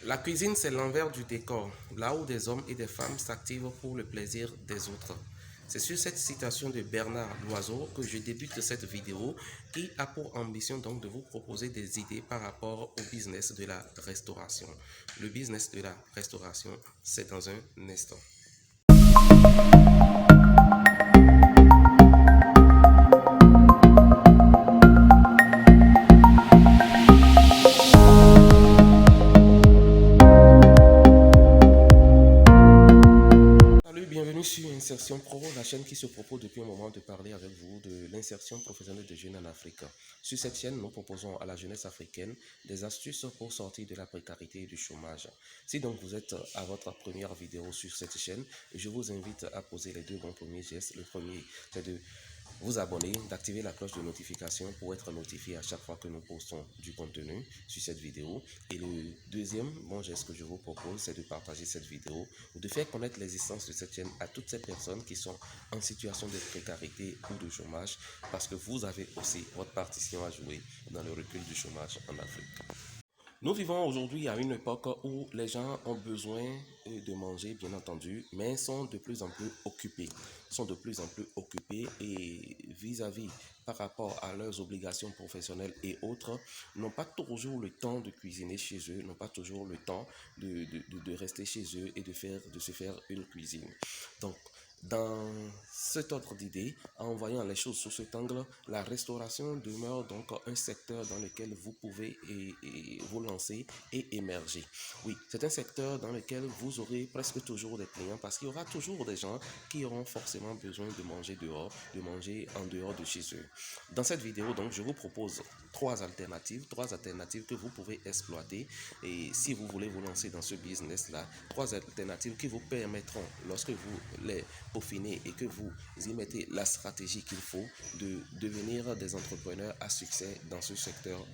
La cuisine, c'est l'envers du décor, là où des hommes et des femmes s'activent pour le plaisir des autres. C'est sur cette citation de Bernard Loiseau que je débute cette vidéo qui a pour ambition donc de vous proposer des idées par rapport au business de la restauration. Le business de la restauration, c'est dans un instant. Salut, bienvenue sur Insertion Pro, la chaîne qui se propose depuis un moment de parler avec vous de l'insertion professionnelle des jeunes en Afrique. Sur cette chaîne, nous proposons à la jeunesse africaine des astuces pour sortir de la précarité et du chômage. Si donc vous êtes à votre première vidéo sur cette chaîne, je vous invite à poser les deux bons premiers gestes. Le premier, c'est de vous abonner, d'activer la cloche de notification pour être notifié à chaque fois que nous postons du contenu sur cette vidéo. Et le deuxième bon geste que je vous propose, c'est de partager cette vidéo ou de faire connaître l'existence de cette chaîne à toutes ces personnes qui sont en situation de précarité ou de chômage, parce que vous avez aussi votre partition à jouer dans le recul du chômage en Afrique. Nous vivons aujourd'hui à une époque où les gens ont besoin de manger, bien entendu, mais sont de plus en plus occupés. Sont de plus en plus occupés et vis-à-vis par rapport à leurs obligations professionnelles et autres, n'ont pas toujours le temps de cuisiner chez eux, n'ont pas toujours le temps de rester chez eux et de se faire une cuisine. Donc, dans cet ordre d'idée, en voyant les choses sous cet angle, la restauration demeure donc un secteur dans lequel vous pouvez vous lancer et émerger. Oui, c'est un secteur dans lequel vous aurez presque toujours des clients parce qu'il y aura toujours des gens qui auront forcément besoin de manger dehors, de manger en dehors de chez eux. Dans cette vidéo, donc, je vous propose trois alternatives que vous pouvez exploiter et si vous voulez vous lancer dans ce business-là, trois alternatives qui vous permettront, lorsque vous les peaufinez et que vous y mettez la stratégie qu'il faut, de devenir des entrepreneurs à succès dans ce secteur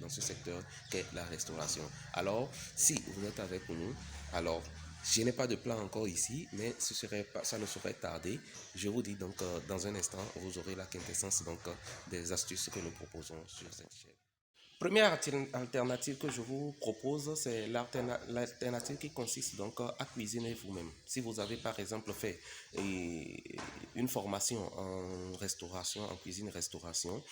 qu'est la restauration. Alors, si vous êtes avec nous, alors je n'ai pas de plan encore ici, mais ça ne saurait tarder. Je vous dis donc dans un instant, vous aurez la quintessence donc des astuces que nous proposons sur cette chaîne. Première alternative que je vous propose, c'est l'alternative qui consiste donc à cuisiner vous-même. Si vous avez par exemple fait une formation en restauration, en cuisine-restauration,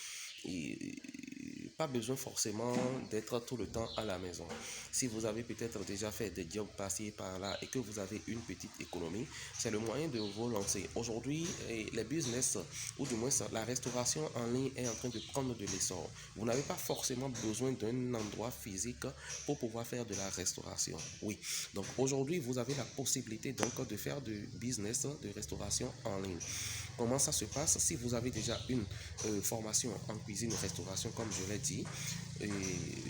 pas besoin forcément d'être tout le temps à la maison. Si vous avez peut-être déjà fait des jobs passés par là et que vous avez une petite économie, c'est le moyen de vous lancer. Aujourd'hui, les business, ou du moins la restauration en ligne est en train de prendre de l'essor. Vous n'avez pas forcément besoin d'un endroit physique pour pouvoir faire de la restauration. Oui, donc aujourd'hui, vous avez la possibilité donc de faire du business de restauration en ligne. Comment ça se passe? Si vous avez déjà une formation en cuisine et restauration, comme je l'ai dit,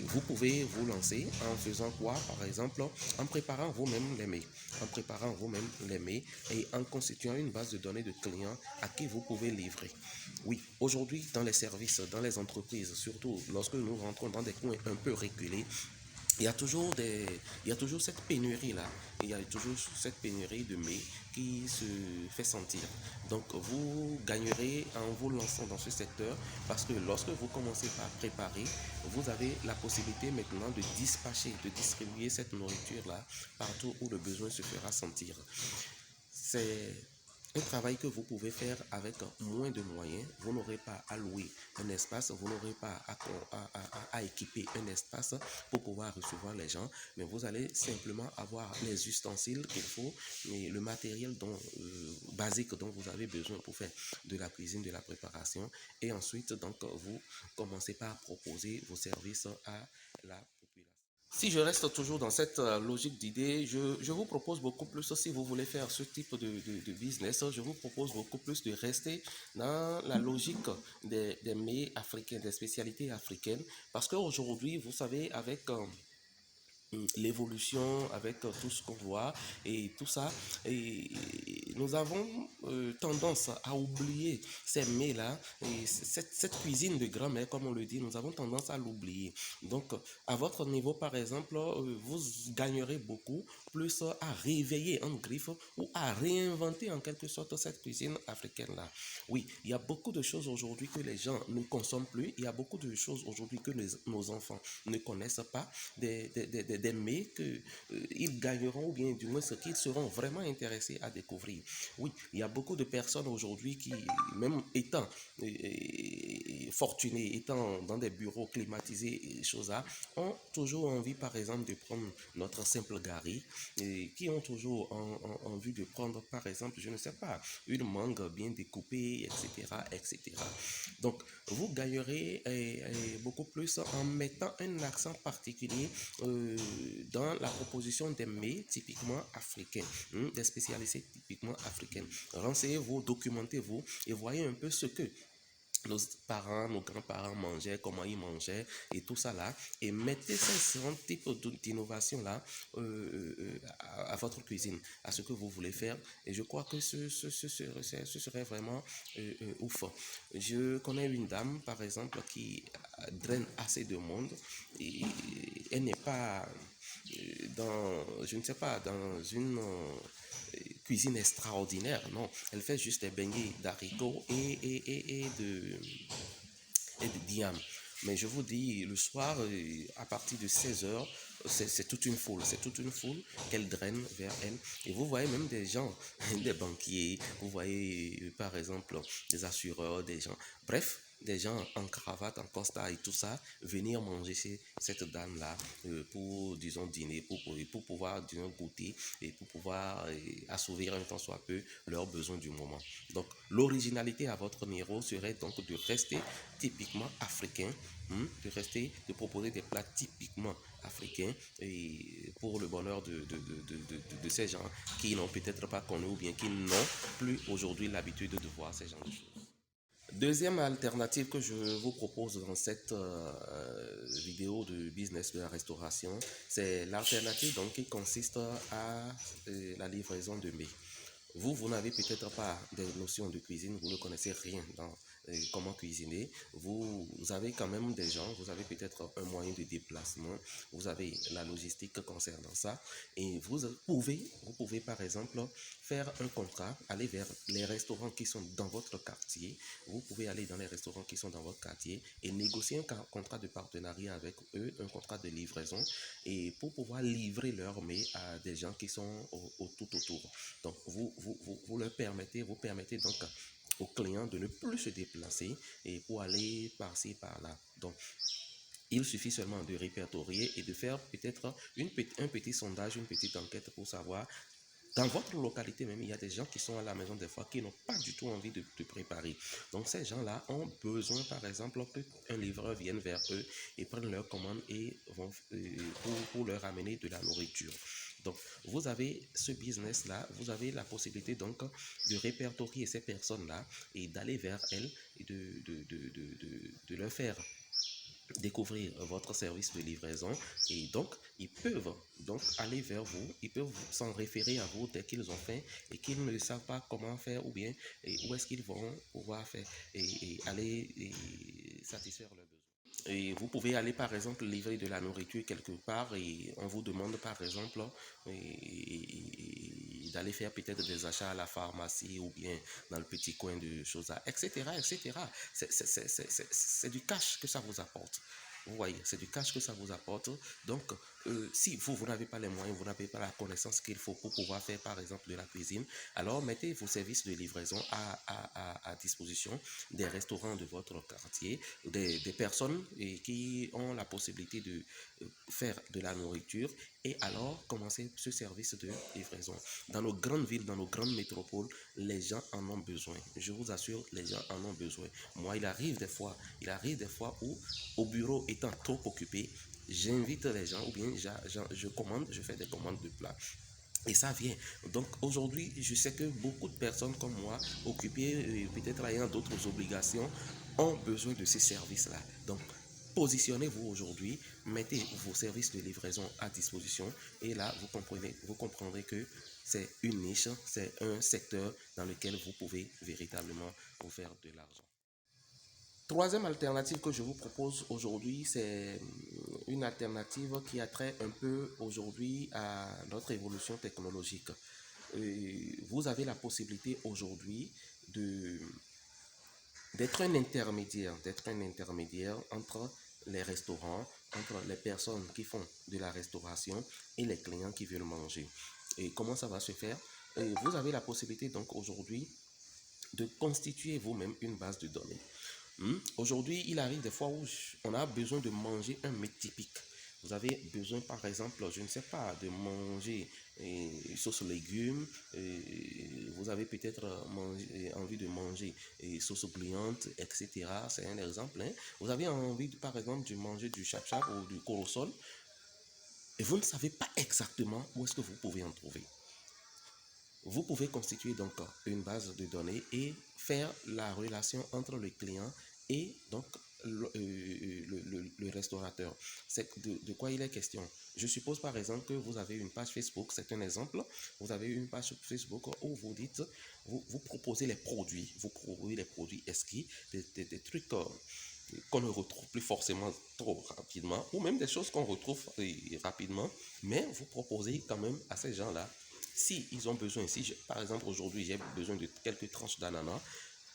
vous pouvez vous lancer en faisant quoi? Par exemple, en préparant vous-même les mets. En préparant vous-même les mets et en constituant une base de données de clients à qui vous pouvez livrer. Oui, aujourd'hui, dans les services, dans les entreprises, surtout lorsque nous rentrons dans des coins un peu reculés, il y a toujours cette pénurie-là. Il y a toujours cette pénurie de mets qui se fait sentir. Donc, vous gagnerez en vous lançant dans ce secteur parce que lorsque vous commencez par préparer, vous avez la possibilité maintenant de dispatcher, de distribuer cette nourriture-là partout où le besoin se fera sentir. C'est un travail que vous pouvez faire avec moins de moyens. Vous n'aurez pas à louer un espace, vous n'aurez pas à équiper un espace pour pouvoir recevoir les gens, mais vous allez simplement avoir les ustensiles qu'il faut, et le matériel basique dont vous avez besoin pour faire de la cuisine, de la préparation, et ensuite donc vous commencez par proposer vos services à la population. Si je reste toujours dans cette logique d'idée, je vous propose beaucoup plus, si vous voulez faire ce type de business, je vous propose beaucoup plus de rester dans la logique des mets africains, des spécialités africaines, parce qu'aujourd'hui, vous savez, avec l'évolution, avec tout ce qu'on voit et tout ça, et nous avons tendance à oublier ces mets-là, et cette cuisine de grand-mère, comme on le dit, nous avons tendance à l'oublier. Donc, à votre niveau, par exemple, vous gagnerez beaucoup plus à réveiller en griffe ou à réinventer en quelque sorte cette cuisine africaine-là. Oui, il y a beaucoup de choses aujourd'hui que les gens ne consomment plus, il y a beaucoup de choses aujourd'hui que nos enfants ne connaissent pas, des mets qu'ils gagneront ou bien du moins ce qu'ils seront vraiment intéressés à découvrir. Oui, il y a beaucoup de personnes aujourd'hui qui, même étant fortunés, étant dans des bureaux climatisés et choses là, ont toujours envie par exemple de prendre notre simple gari et qui ont toujours envie de prendre par exemple, je ne sais pas, une mangue bien découpée, etc. etc. Donc, vous gagnerez beaucoup plus en mettant un accent particulier dans la proposition des mets typiquement africains, des spécialités typiquement africaines. Renseignez-vous, documentez-vous et voyez un peu ce que nos parents, nos grands-parents mangeaient, comment ils mangeaient et tout ça là, et mettez ces grands types d'innovation là à votre cuisine, à ce que vous voulez faire. Et je crois que ce serait vraiment ouf. Je connais une dame, par exemple, qui draine assez de monde et elle n'est pas dans, je ne sais pas, dans une cuisine extraordinaire, non. Elle fait juste des beignets d'haricots et de diam. Mais je vous dis, le soir, à partir de 16 h, c'est toute une foule. C'est toute une foule qu'elle draine vers elle. Et vous voyez même des gens, des banquiers, vous voyez par exemple des assureurs, des gens. Bref, des gens en cravate, en costard et tout ça, venir manger chez cette dame-là pour, disons, dîner, pour pouvoir, disons, goûter et pour pouvoir assouvir un temps soit peu leurs besoins du moment. Donc, l'originalité à votre niveau serait donc de rester typiquement africain, de proposer des plats typiquement africains et pour le bonheur de ces gens qui n'ont peut-être pas connu ou bien qui n'ont plus aujourd'hui l'habitude de voir ces gens de choses. Deuxième alternative que je vous propose dans cette vidéo de business de la restauration, c'est l'alternative donc qui consiste à la livraison de mets. Vous n'avez peut-être pas des notions de cuisine, vous ne connaissez rien dans comment cuisiner. Vous avez quand même des gens, vous avez peut-être un moyen de déplacement, vous avez la logistique concernant ça. Et vous pouvez par exemple faire un contrat, aller vers les restaurants qui sont dans votre quartier. Vous pouvez aller dans les restaurants qui sont dans votre quartier et négocier un contrat de partenariat avec eux, un contrat de livraison, et pour pouvoir livrer leurs mets à des gens qui sont tout autour. Donc, vous permettez donc aux clients de ne plus se déplacer et pour aller par-ci, par-là. Donc, il suffit seulement de répertorier et de faire peut-être un petit sondage, une petite enquête pour savoir dans votre localité même, il y a des gens qui sont à la maison des fois qui n'ont pas du tout envie de préparer. Donc ces gens-là ont besoin par exemple qu'un livreur vienne vers eux et prenne leur commande et vont pour leur amener de la nourriture. Donc vous avez ce business-là, vous avez la possibilité donc de répertorier ces personnes-là et d'aller vers elles et de leur faire découvrir votre service de livraison et donc ils peuvent donc aller vers vous, ils peuvent s'en référer à vous dès qu'ils ont faim et qu'ils ne savent pas comment faire ou bien où est-ce qu'ils vont pouvoir faire et aller satisfaire leurs besoins. Et vous pouvez aller par exemple livrer de la nourriture quelque part et on vous demande par exemple d'aller faire peut-être des achats à la pharmacie ou bien dans le petit coin de choses, etc. etc. C'est du cash que ça vous apporte. Vous voyez, c'est du cash que ça vous apporte. Donc, si vous n'avez pas les moyens, vous n'avez pas la connaissance qu'il faut pour pouvoir faire par exemple de la cuisine, alors mettez vos services de livraison à disposition des restaurants de votre quartier, des personnes qui ont la possibilité de faire de la nourriture et alors commencer ce service de livraison. Dans nos grandes villes, dans nos grandes métropoles, les gens en ont besoin. Je vous assure, les gens en ont besoin. Moi, il arrive des fois où, au bureau étant trop occupé, j'invite les gens ou bien je fais des commandes de plats. Et ça vient. Donc aujourd'hui, je sais que beaucoup de personnes comme moi, occupées, peut-être ayant d'autres obligations, ont besoin de ces services-là. Donc positionnez-vous aujourd'hui, mettez vos services de livraison à disposition et là, vous comprendrez que c'est une niche, c'est un secteur dans lequel vous pouvez véritablement vous faire de l'argent. Troisième alternative que je vous propose aujourd'hui, c'est une alternative qui a trait un peu aujourd'hui à notre évolution technologique. Vous avez la possibilité aujourd'hui de d'être un intermédiaire entre les restaurants, entre les personnes qui font de la restauration et les clients qui veulent manger. Et comment ça va se faire? Vous avez la possibilité donc aujourd'hui de constituer vous-même une base de données. Aujourd'hui, il arrive des fois où on a besoin de manger un mets typique. Vous avez besoin, par exemple, je ne sais pas, de manger sauce légumes. Vous avez peut-être envie de manger sauce gluante, etc. C'est un exemple. Hein. Vous avez envie, par exemple, de manger du chap-chap ou du corossol. Et vous ne savez pas exactement où est-ce que vous pouvez en trouver. Vous pouvez constituer donc une base de données et faire la relation entre le client et donc le restaurateur. C'est de quoi il est question. Je suppose par exemple que vous avez une page Facebook, c'est un exemple. Vous avez une page Facebook où vous dites, vous proposez les produits, vous proposez les produits esquis, des trucs qu'on ne retrouve plus forcément trop rapidement, ou même des choses qu'on retrouve rapidement, mais vous proposez quand même à ces gens-là, si ils ont besoin, si par exemple aujourd'hui j'ai besoin de quelques tranches d'ananas,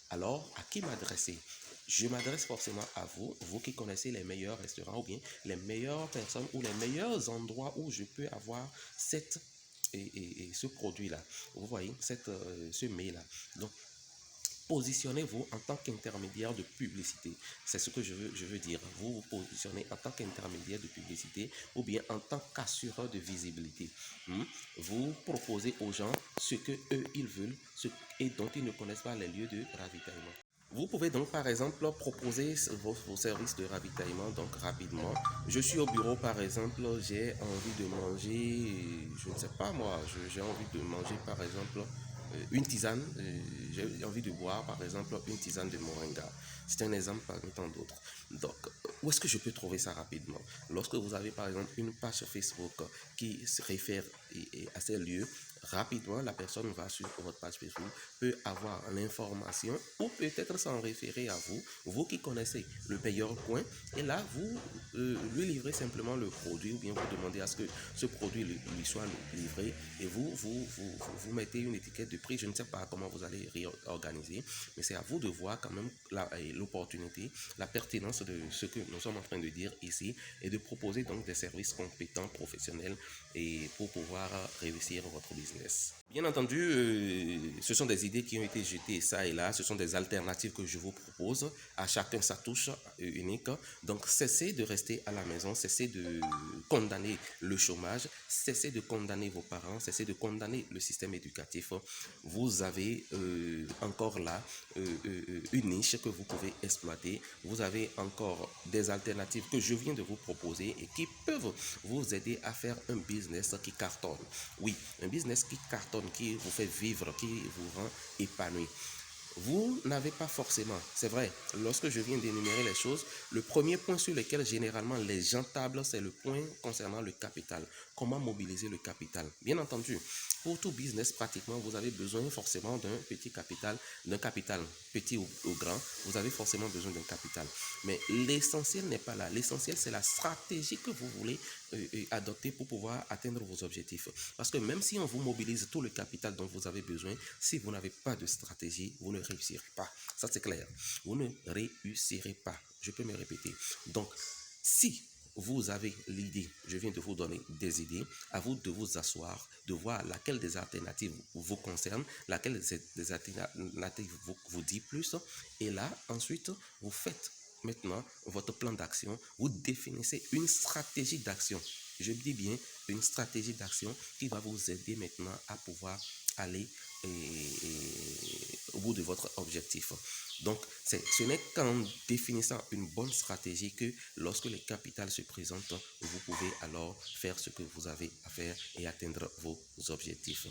alors à qui m'adresser? Je m'adresse forcément à vous, vous qui connaissez les meilleurs restaurants ou bien les meilleures personnes ou les meilleurs endroits où je peux avoir ce produit-là. Vous voyez, ce mets-là. Donc, positionnez-vous en tant qu'intermédiaire de publicité. C'est ce que je veux dire. Vous vous positionnez en tant qu'intermédiaire de publicité ou bien en tant qu'assureur de visibilité. Vous proposez aux gens ce que eux ils veulent et dont ils ne connaissent pas les lieux de ravitaillement. Vous pouvez donc par exemple proposer vos services de ravitaillement donc rapidement. Je suis au bureau par exemple, j'ai envie de manger, je ne sais pas moi, j'ai envie de manger par exemple une tisane, j'ai envie de boire par exemple une tisane de moringa. C'est un exemple parmi tant d'autres. Donc, où est-ce que je peux trouver ça rapidement? Lorsque vous avez par exemple une page Facebook qui se réfère à ces lieux, rapidement la personne va sur votre page Facebook, peut avoir l'information ou peut-être s'en référer à vous, vous qui connaissez le meilleur coin, et là vous lui livrez simplement le produit ou bien vous demandez à ce que ce produit lui soit livré et vous mettez une étiquette de prix. Je ne sais pas comment vous allez réorganiser, mais c'est à vous de voir quand même l'opportunité, la pertinence de ce que nous sommes en train de dire ici et de proposer donc des services compétents, professionnels et pour pouvoir réussir votre business. Bien entendu, ce sont des idées qui ont été jetées ça et là, ce sont des alternatives que je vous propose, à chacun sa touche unique. Donc cessez de rester à la maison, cessez de condamner le chômage, cessez de condamner vos parents, cessez de condamner le système éducatif. Vous avez encore là une niche que vous pouvez exploiter, vous avez encore des alternatives que je viens de vous proposer et qui peuvent vous aider à faire un business qui cartonne. Oui, un business qui cartonne, qui vous fait vivre, qui vous rend épanoui. Vous n'avez pas forcément, c'est vrai, lorsque je viens d'énumérer les choses, le premier point sur lequel généralement les gens tablent, c'est le point concernant le capital. Comment mobiliser le capital? Bien entendu, pour tout business, pratiquement, vous avez besoin forcément d'un capital petit ou grand, vous avez forcément besoin d'un capital. Mais l'essentiel n'est pas là. L'essentiel, c'est la stratégie que vous voulez adopter pour pouvoir atteindre vos objectifs. Parce que même si on vous mobilise tout le capital dont vous avez besoin, si vous n'avez pas de stratégie, vous ne réussirez pas. Ça, c'est clair. Vous ne réussirez pas. Je peux me répéter. Donc, si vous avez l'idée, je viens de vous donner des idées, à vous de vous asseoir, de voir laquelle des alternatives vous concerne, laquelle des alternatives vous dit plus, et là, ensuite, vous faites maintenant votre plan d'action, vous définissez une stratégie d'action. Je dis bien une stratégie d'action qui va vous aider maintenant à pouvoir aller au bout de votre objectif. Donc, ce n'est qu'en définissant une bonne stratégie que lorsque le capital se présente, vous pouvez alors faire ce que vous avez à faire et atteindre vos objectifs.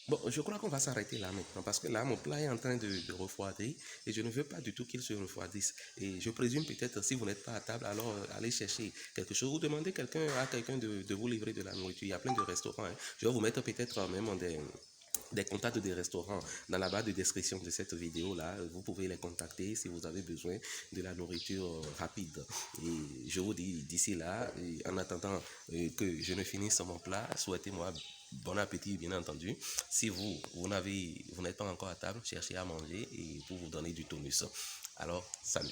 Bon, je crois qu'on va s'arrêter là maintenant parce que là, mon plat est en train de refroidir et je ne veux pas du tout qu'il se refroidisse. Et je présume peut-être si vous n'êtes pas à table, alors allez chercher quelque chose ou demandez à quelqu'un de vous livrer de la nourriture. Il y a plein de restaurants. Hein. Je vais vous mettre peut-être même des contacts des restaurants dans la barre de description de cette vidéo là. Vous pouvez les contacter si vous avez besoin de la nourriture rapide. Et je vous dis d'ici là, en attendant que je ne finisse mon plat, souhaitez-moi bon appétit bien entendu. Si vous n'êtes pas encore à table, cherchez à manger et pour vous donner du tonus. Alors, salut.